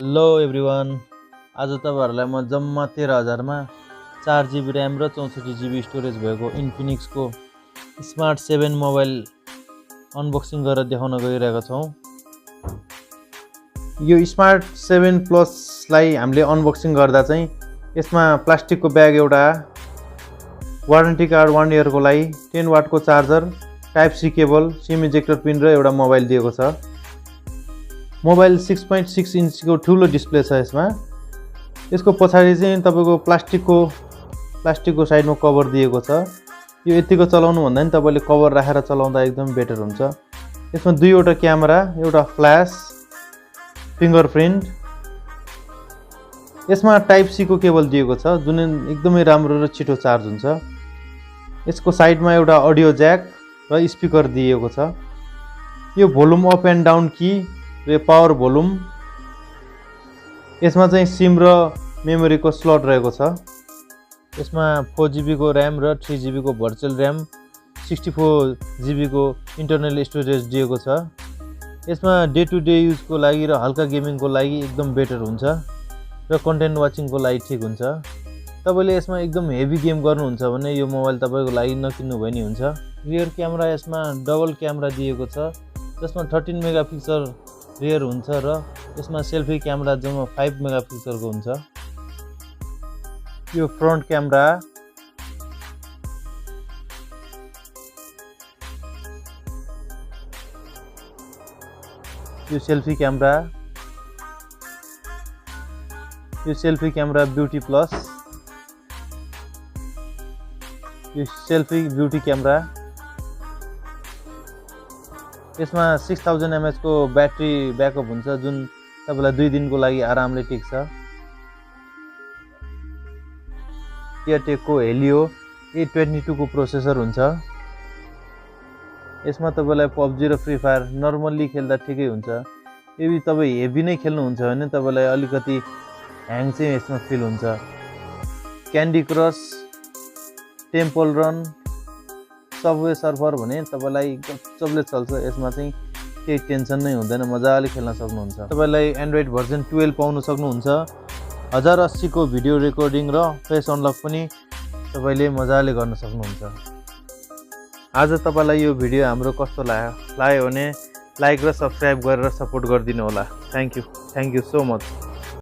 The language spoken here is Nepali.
हेलो एभ्रिवान, आज तपाईहरुलाई म जम्मा 13,000 मा 4GB र्याम र 64GB स्टोरेज भएको इन्फिनिक्स को स्मार्ट 7 मोबाइल अनबक्सिङ गरेर देखाउन गइरहेका छौं। यो स्मार्ट 7 प्लस लाई हामीले अनबक्सिङ गर्दा चाहिँ यसमा प्लास्टिक को ब्याग, एउटा वारेन्टी कार्ड 1 इयर को लागि, 10 वाट को charger, type C cable, SIM ejector pin र एउटा मोबाइल दिएको छ। मोबाइल 6.6 इंच को ठूलो डिस्प्ले छ यसमा। यसको पछाडी चाहिँ तपाईको प्लास्टिक को साइड में कभर दिएको छ। यो यतिको चलाउनु भन्दा नि तपाईले कभर राखेर चलाउँदा एकदम बेटर हुन्छ। यसमा दुईवटा क्यामेरा, एउटा फ्ल्याश, फिंगरप्रिन्ट। यसमा टाइप सी को केबल दिएको छ जुन एकदमै राम्रो र छिटो चार्ज हुन्छ। यसको साइडमा एउटा अडियो ज्याक र स्पिकर दिएको छ। यो भोल्युम अप एन्ड डाउन की र पावर भोल्युम। यसमा चाहिँ सिम र मेमोरी को स्लट रहेको छ। यसमा 4GB को र्याम र 3GB को भर्चुअल र्याम, 64GB को इन्टरनल स्टोरेज दिएको छ। यसमा डे टु डे युज को लागि र हल्का गेमिङ को लागि एकदम बेटर हुन्छ र कन्टेन्ट वाचिङ को लागि ठीक हुन्छ। तपाईले यसमा एकदम हेभी गेम गर्नुहुन्छ भने यो मोबाइल तपाईको लागि नकिन्नु भए नि हुन्छ। रियर क्यामेरा यसमा डबल क्यामेरा दिएको छ जसमा 13 मेगापिक्सल रियर हुन्छ र यसमा सेल्फी क्यामेरा जम्मा 5 मेगापिक्सल को हुन्छ। यो फ्रन्ट क्यामेरा, यो सेल्फी क्यामेरा, यो सेल्फी क्यामेरा ब्युटी प्लस, यो सेल्फी ब्युटी क्यामेरा। यसमा 6000 mAh को ब्याट्री ब्याकअप हुन्छ जुन तपाईलाई 2 दिन को लागि आरामले टिक्छ। एयरटेक को हेलियो A22 को प्रोसेसर हुन्छ। यसमा तपाईलाई पबजी र फ्री फायर नर्मली खेल्दा ठिकै हुन्छ। यदि तपाई हेभी नै खेल्नुहुन्छ भने तपाईलाई अलिकति ह्याङ चाहिँ यसमा फिल हुन्छ। Candy crush, temple run, Subway surfer भने तपाईलाई गजबले चल्छ। यसमा चाहिँ केही टेन्सन नै हुँदैन, मजाले खेल्न सक्नुहुन्छ। तपाईलाई एन्ड्रोइड भर्जन 12 पाउन सक्नुहुन्छ। 1080 को भिडियो रेकर्डिङ र फेस अनलक पनि तपाईले मजाले गर्न सक्नुहुन्छ। आज तपाईलाई यो भिडियो हाम्रो कस्तो लाग्यो भने लाइक र सब्स्क्राइब गरेर सपोर्ट गरिदिनु होला। Thank you so much.